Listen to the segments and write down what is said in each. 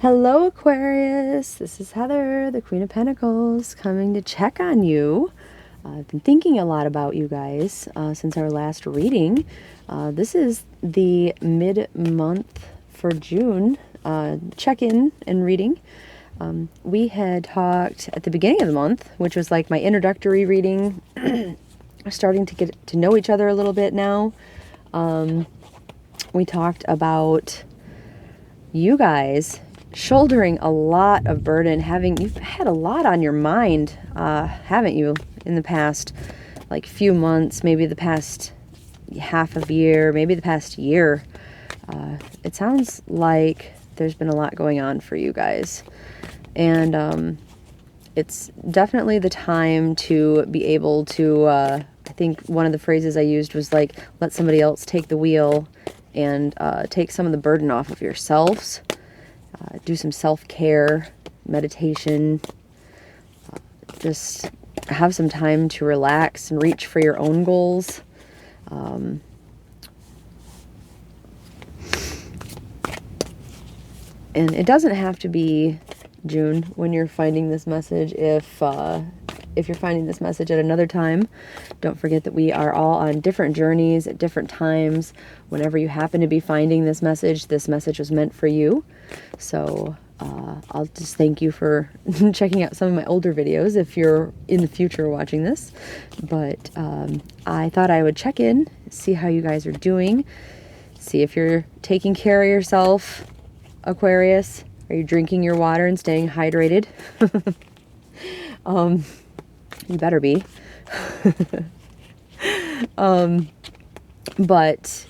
Hello, Aquarius. This is Heather, the Queen of Pentacles, coming to check on you. I've been thinking a lot about you guys since our last reading. This is the mid-month for June check-in and reading. We had talked at the beginning of the month, which was like my introductory reading. We're starting to get to know each other a little bit now. We talked about you guys shouldering a lot of burden, you've had a lot on your mind, haven't you, in the past like few months, maybe the past half of year, maybe the past year. It sounds like there's been a lot going on for you guys, and it's definitely the time to be able to, I think one of the phrases I used was like, let somebody else take the wheel and take some of the burden off of yourselves. Do some self-care, meditation, just have some time to relax and reach for your own goals. And it doesn't have to be June when you're finding this message. If you're finding this message at another time, don't forget that we are all on different journeys at different times. Whenever you happen to be finding this message was meant for you. So I'll just thank you for checking out some of my older videos if you're in the future watching this. But I thought I would check in, see how you guys are doing, see if you're taking care of yourself, Aquarius. Are you drinking your water and staying hydrated? You better be. But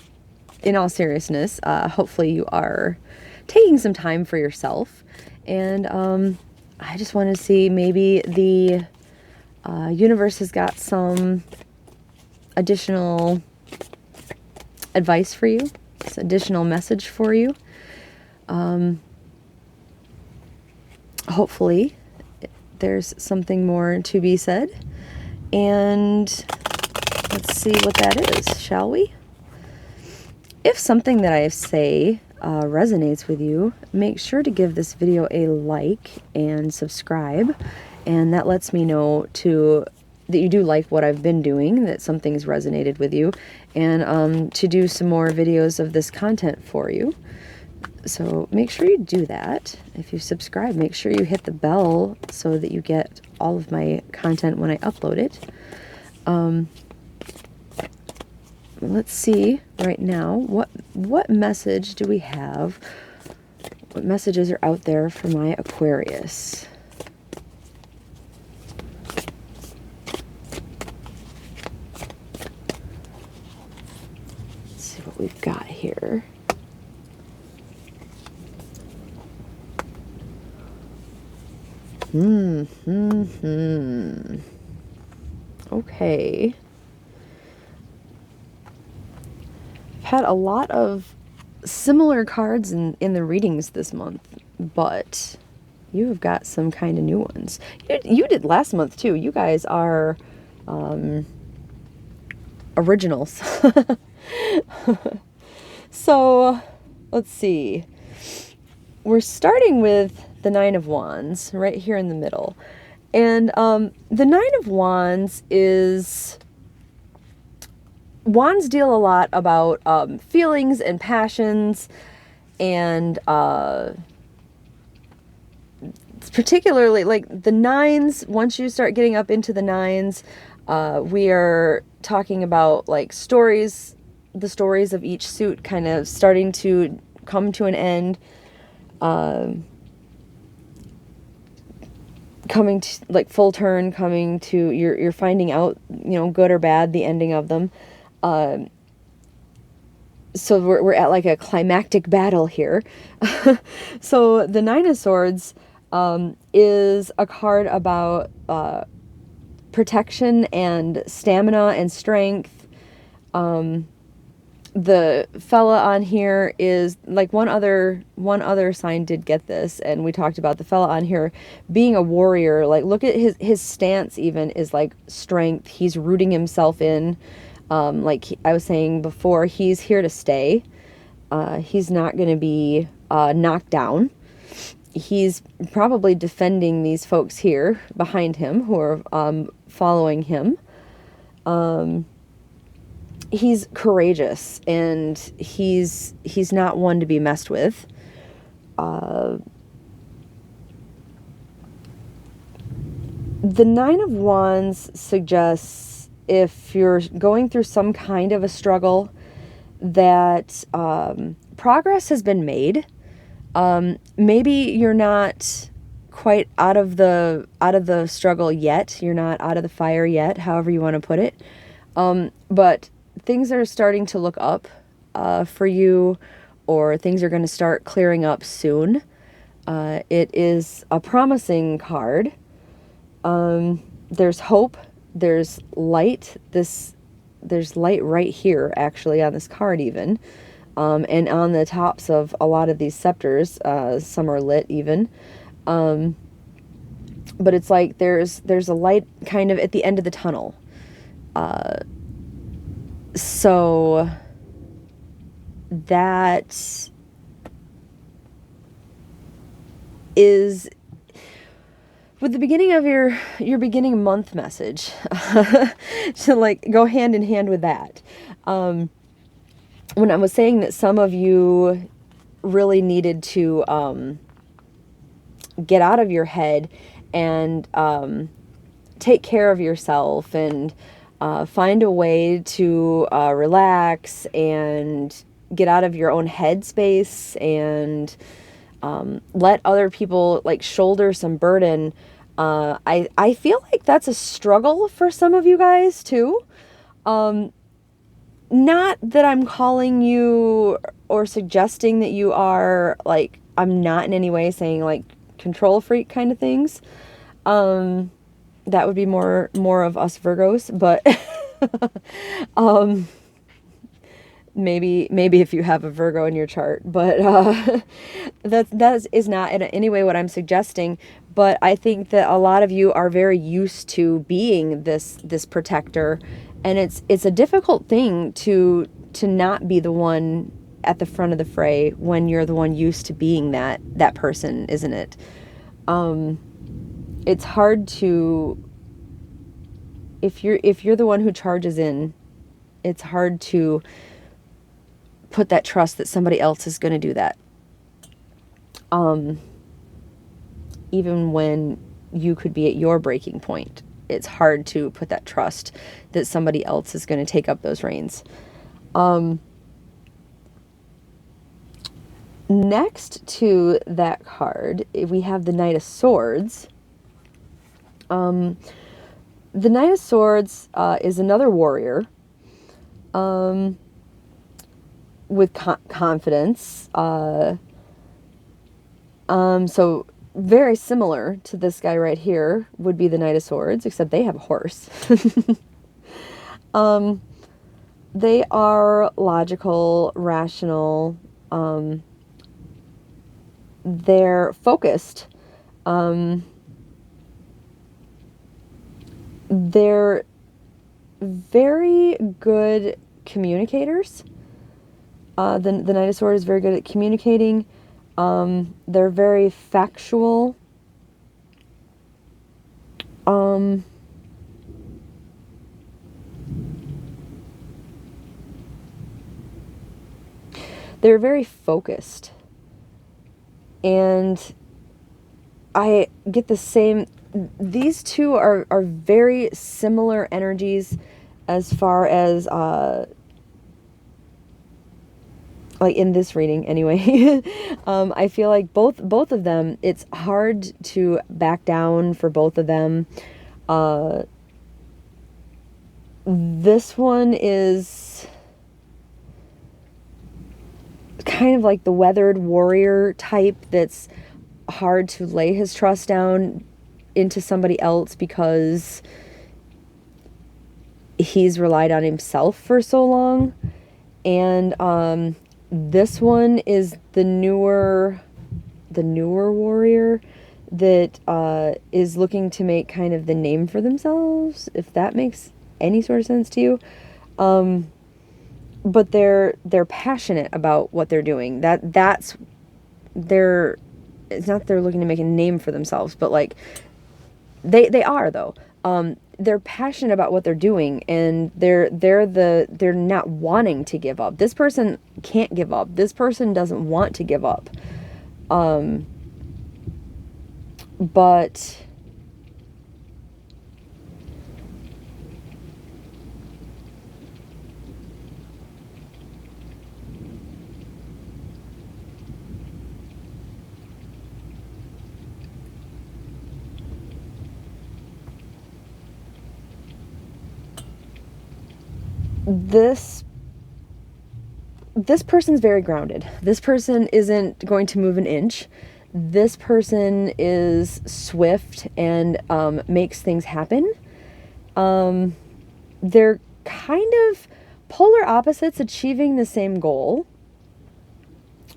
in all seriousness, hopefully you are taking some time for yourself. And I just want to see, maybe the universe has got some additional advice for you, some additional message for you. Hopefully there's something more to be said. And let's see what that is, shall we? If something that I say resonates with you, make sure to give this video a like and subscribe. And that lets me know that you do like what I've been doing, that something's resonated with you, and to do some more videos of this content for you. So make sure you do that. If you subscribe, make sure you hit the bell so that you get all of my content when I upload it. Let's see right now, what message do we have? What messages are out there for my Aquarius? Let's see what we've got here. Okay. I've had a lot of similar cards in the readings this month, but you have got some kind of new ones. You did last month too. You guys are originals. So let's see. We're starting with the Nine of Wands right here in the middle. And the Nine of Wands is... Wands deal a lot about feelings and passions, and particularly like the nines. Once you start getting up into the nines, we are talking about like stories, the stories of each suit kind of starting to come to an end. Coming to like full turn, coming to, you're finding out, good or bad, the ending of them. So we're at like a climactic battle here. So the Nine of Swords is a card about protection and stamina and strength. The fella on here is like one other sign did get this, and we talked about the fella on here being a warrior. Like, look at his stance even is like strength. He's rooting himself in. Like I was saying before, he's here to stay. He's not going to be knocked down. he's probably defending these folks here behind him who are following him. He's courageous, and he's not one to be messed with. The Nine of Wands suggests if you're going through some kind of a struggle, that progress has been made. Maybe you're not quite out of the struggle yet. You're not out of the fire yet, however you want to put it. But things are starting to look up for you, or things are going to start clearing up soon. It is a promising card. There's hope. There's light. There's light right here, actually, on this card even. And on the tops of a lot of these scepters, some are lit even. But it's like there's a light kind of at the end of the tunnel. So that is with the beginning of your beginning month message. So like go hand in hand with that. When I was saying that some of you really needed to get out of your head and take care of yourself and find a way to relax and get out of your own head space and let other people like shoulder some burden. I feel like that's a struggle for some of you guys too. Not that I'm calling you or suggesting that you are like, I'm not in any way saying like control freak kind of things. That would be more of us Virgos, but maybe if you have a Virgo in your chart, but that is not in any way what I'm suggesting. But I think that a lot of you are very used to being this protector, and it's a difficult thing to not be the one at the front of the fray when you're the one used to being that person, isn't it? It's hard to, if you're the one who charges in, it's hard to put that trust that somebody else is going to do that. Even when you could be at your breaking point, it's hard to put that trust that somebody else is going to take up those reins. Next to that card, we have the Knight of Swords. The Knight of Swords is another warrior with confidence. So very similar to this guy right here would be the Knight of Swords, except they have a horse. They are logical, rational. They're focused. They're very good communicators. The Knight of Swords is very good at communicating. They're very factual. They're very focused. And I get the same, these two are very similar energies as far as, like in this reading anyway. I feel like both of them, it's hard to back down for both of them. This one is kind of like the weathered warrior type that's hard to lay his trust down into somebody else because he's relied on himself for so long. And this one is the newer warrior that is looking to make kind of the name for themselves, if that makes any sort of sense to you. But they're passionate about what they're doing. That's their it's not they're looking to make a name for themselves, but like they are though. They're passionate about what they're doing, and they're not wanting to give up. This person can't give up. This person doesn't want to give up. But this person's very grounded. This person isn't going to move an inch. This person is swift and makes things happen. They're kind of polar opposites achieving the same goal.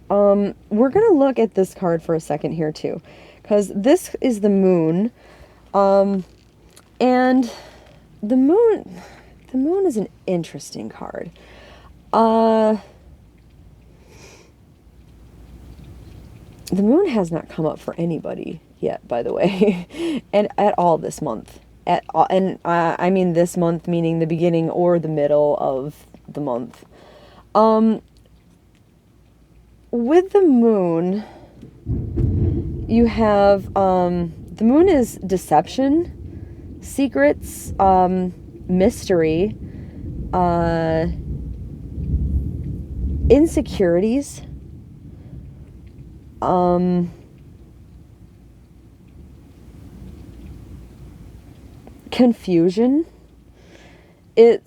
We're going to look at this card for a second here too, because this is the moon. And the moon is an interesting card. The moon has not come up for anybody yet, by the way, and at all this month. At all, and I mean this month, meaning the beginning or the middle of the month. With the moon, you have the moon is deception, secrets, mystery, insecurities. Confusion. It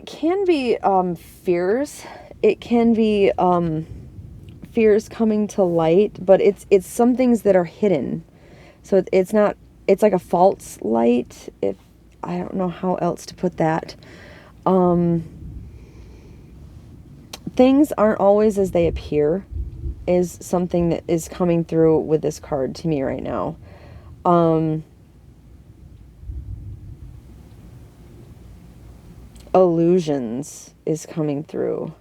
can be fears. It can be fears coming to light, but it's some things that are hidden. So it's not, it's like a false light, if I don't know how else to put that. Things aren't always as they appear is something that is coming through with this card to me right now. Illusions is coming through.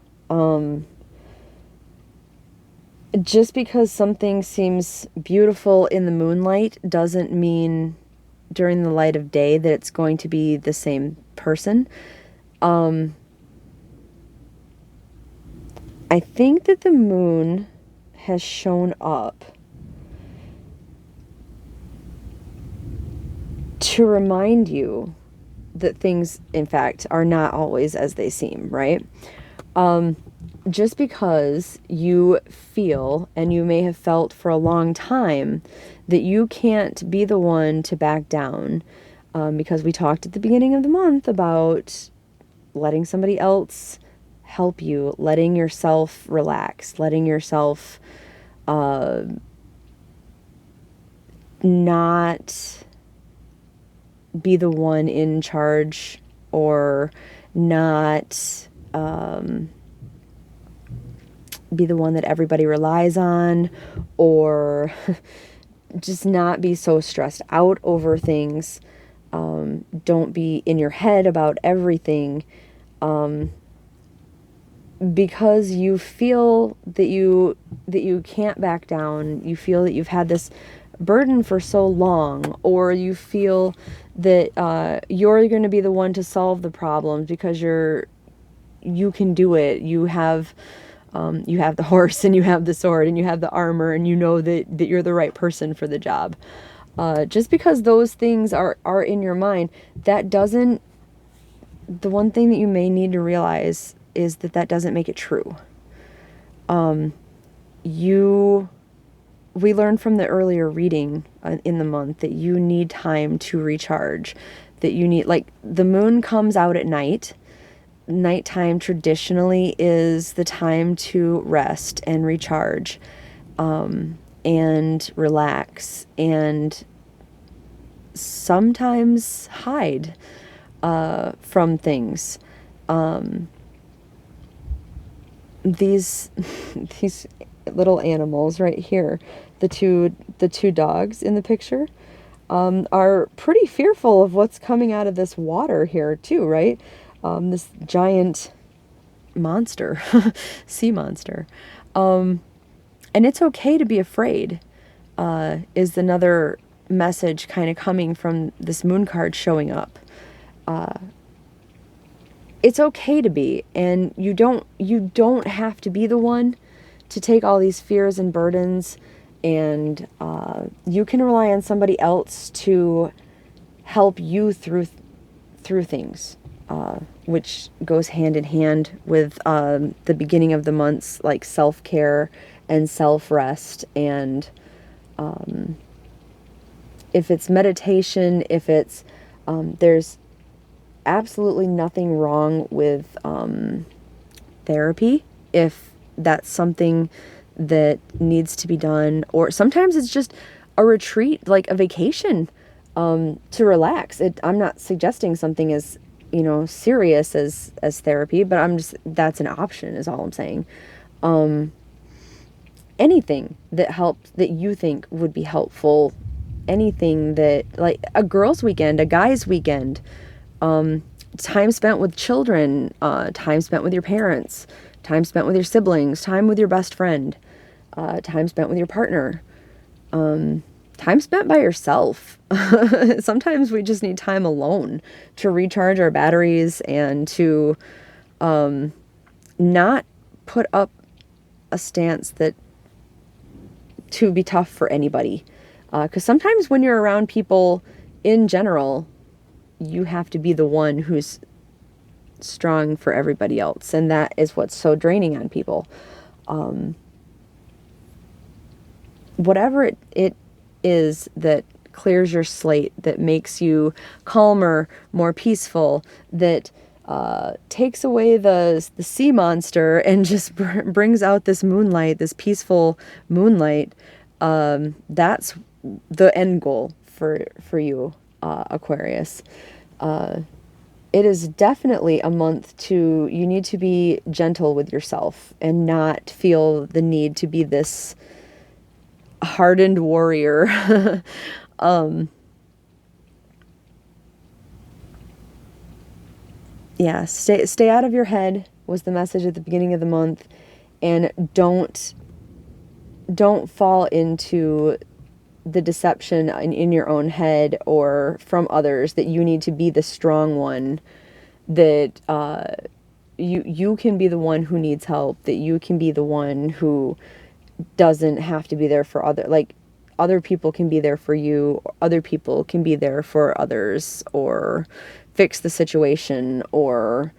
Just because something seems beautiful in the moonlight doesn't mean during the light of day that it's going to be the same person. I think that the moon has shown up to remind you that things, in fact, are not always as they seem, right? Just because you feel, and you may have felt for a long time, that you can't be the one to back down, because we talked at the beginning of the month about letting somebody else help you, letting yourself relax, letting yourself not be the one in charge, or not be the one that everybody relies on, or just not be so stressed out over things. Don't be in your head about everything, because you feel that you can't back down. You feel that you've had this burden for so long, or you feel that you're going to be the one to solve the problems because you can do it. You have the horse, and you have the sword, and you have the armor, and you know that you're the right person for the job. Just because those things are in your mind, that doesn't, the one thing that you may need to realize is that doesn't make it true. We learned from the earlier reading in the month that you need time to recharge, that you need, like, the moon comes out at night. Nighttime traditionally is the time to rest and recharge, and relax, and sometimes hide from things. These little animals right here, the two dogs in the picture, are pretty fearful of what's coming out of this water here too, right? This giant monster, sea monster. And it's okay to be afraid, is another message kind of coming from this moon card showing up. It's okay to be, and you don't have to be the one to take all these fears and burdens, and you can rely on somebody else to help you through things, which goes hand in hand with the beginning of the months, like self-care and self-rest. And if it's meditation, if it's there's absolutely nothing wrong with therapy if that's something that needs to be done, or sometimes it's just a retreat, like a vacation, to relax. I'm not suggesting something as, serious as therapy, but that's an option is all I'm saying. Anything that helps, that you think would be helpful, anything that, like a girls' weekend, a guy's weekend, time spent with children, time spent with your parents, time spent with your siblings, time with your best friend, time spent with your partner, time spent by yourself. Sometimes we just need time alone to recharge our batteries and to not put up a stance that to be tough for anybody. Because sometimes when you're around people in general, you have to be the one who's strong for everybody else. And that is what's so draining on people. Whatever it is that clears your slate, that makes you calmer, more peaceful, that takes away the sea monster and just brings out this moonlight, this peaceful moonlight, that's the end goal for you, Aquarius. It is definitely a month you need to be gentle with yourself and not feel the need to be this hardened warrior. Yeah, stay out of your head was the message at the beginning of the month, and don't fall into the deception in your own head or from others that you need to be the strong one, that you can be the one who needs help, that you can be the one who doesn't have to be there for other people can be there for you, other people can be there for others, or fix the situation, or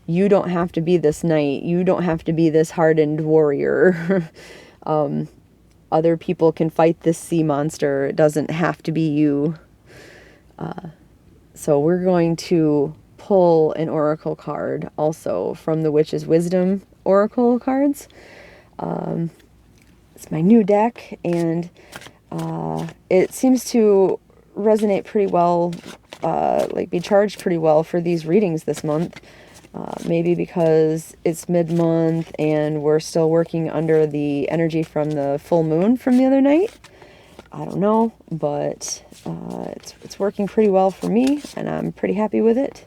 you don't have to be this knight, you don't have to be this hardened warrior. Other people can fight this sea monster, it doesn't have to be you. So we're going to pull an oracle card also from the Witch's Wisdom oracle cards. It's my new deck, and it seems to resonate pretty well, be charged pretty well for these readings this month. Maybe because it's mid-month and we're still working under the energy from the full moon from the other night. I don't know, but it's working pretty well for me, and I'm pretty happy with it.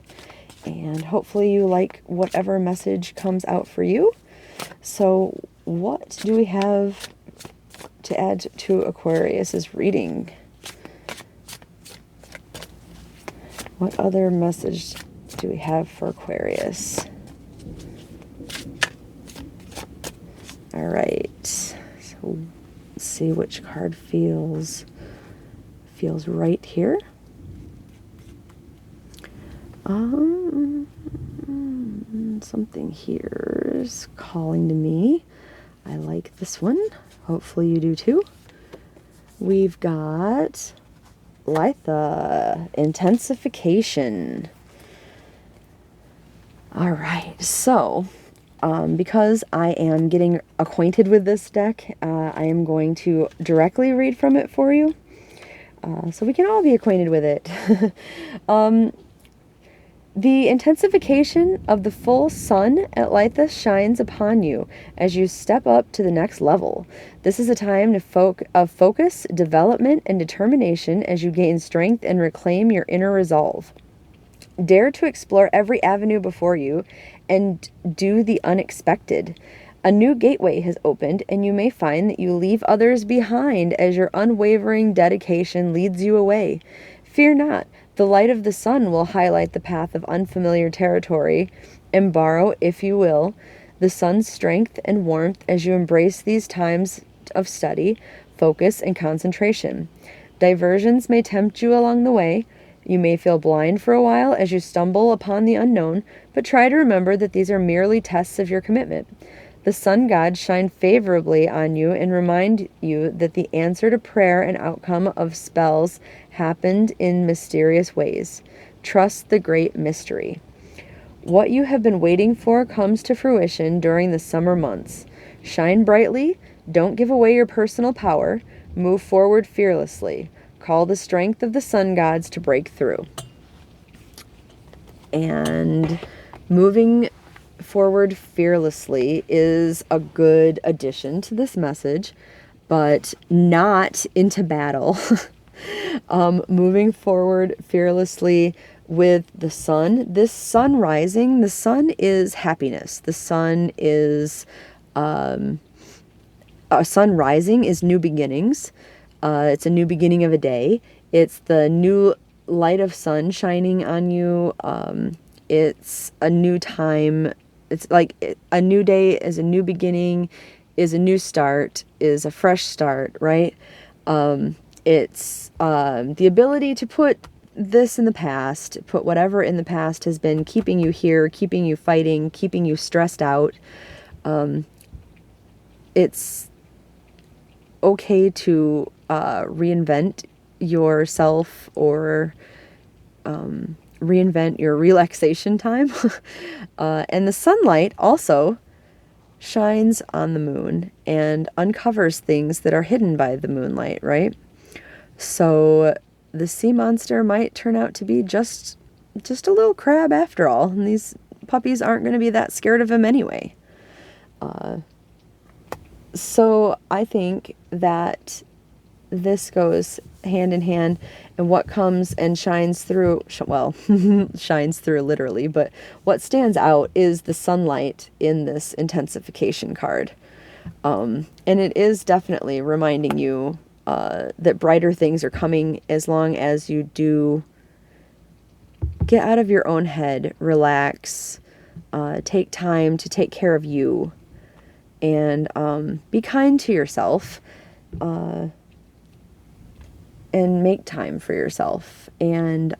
And hopefully you like whatever message comes out for you. So what do we have to add to Aquarius's reading? What other message do we have for Aquarius? All right. So let's see which card feels right here. Something here is calling to me. I like this one. Hopefully you do too. We've got Litha, intensification. All right, so because I am getting acquainted with this deck, I am going to directly read from it for you, so we can all be acquainted with it. The intensification of the full sun at Litha shines upon you as you step up to the next level. This is a time of focus, development, and determination as you gain strength and reclaim your inner resolve. Dare to explore every avenue before you and do the unexpected. A new gateway has opened, and you may find that you leave others behind as your unwavering dedication leads you away. Fear not. The light of the sun will highlight the path of unfamiliar territory and borrow, if you will, the sun's strength and warmth as you embrace these times of study, focus, and concentration. Diversions may tempt you along the way. You may feel blind for a while as you stumble upon the unknown, but try to remember that these are merely tests of your commitment. The sun gods shine favorably on you and remind you that the answer to prayer and outcome of spells happened in mysterious ways. Trust the great mystery. What you have been waiting for comes to fruition during the summer months. Shine brightly, don't give away your personal power, move forward fearlessly. Call the strength of the sun gods to break through. And moving forward fearlessly is a good addition to this message, but not into battle. Moving forward fearlessly with the sun. This sun rising, the sun is happiness. The sun is, sun rising is new beginnings. It's a new beginning of a day. It's the new light of sun shining on you. It's a new time. It's like a new day is a new beginning, is a new start, is a fresh start, right? It's the ability to put this in the past, put whatever in the past has been keeping you here, keeping you fighting, keeping you stressed out. It's okay to reinvent yourself or reinvent your relaxation time. And the sunlight also shines on the moon and uncovers things that are hidden by the moonlight, right? So the sea monster might turn out to be just a little crab after all, and these puppies aren't going to be that scared of him anyway. So I think that this goes hand in hand, and what comes and shines through, shines through literally, but what stands out is the sunlight in this intensification card. And it is definitely reminding you that brighter things are coming as long as you do get out of your own head, relax, take time to take care of you, and be kind to yourself. And make time for yourself. And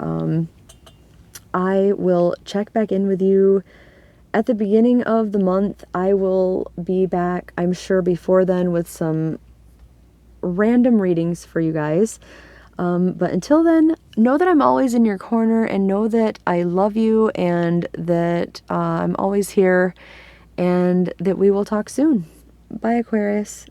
I will check back in with you at the beginning of the month. I will be back, I'm sure, before then with some random readings for you guys. But until then, know that I'm always in your corner, and know that I love you, and that I'm always here, and that we will talk soon. Bye, Aquarius.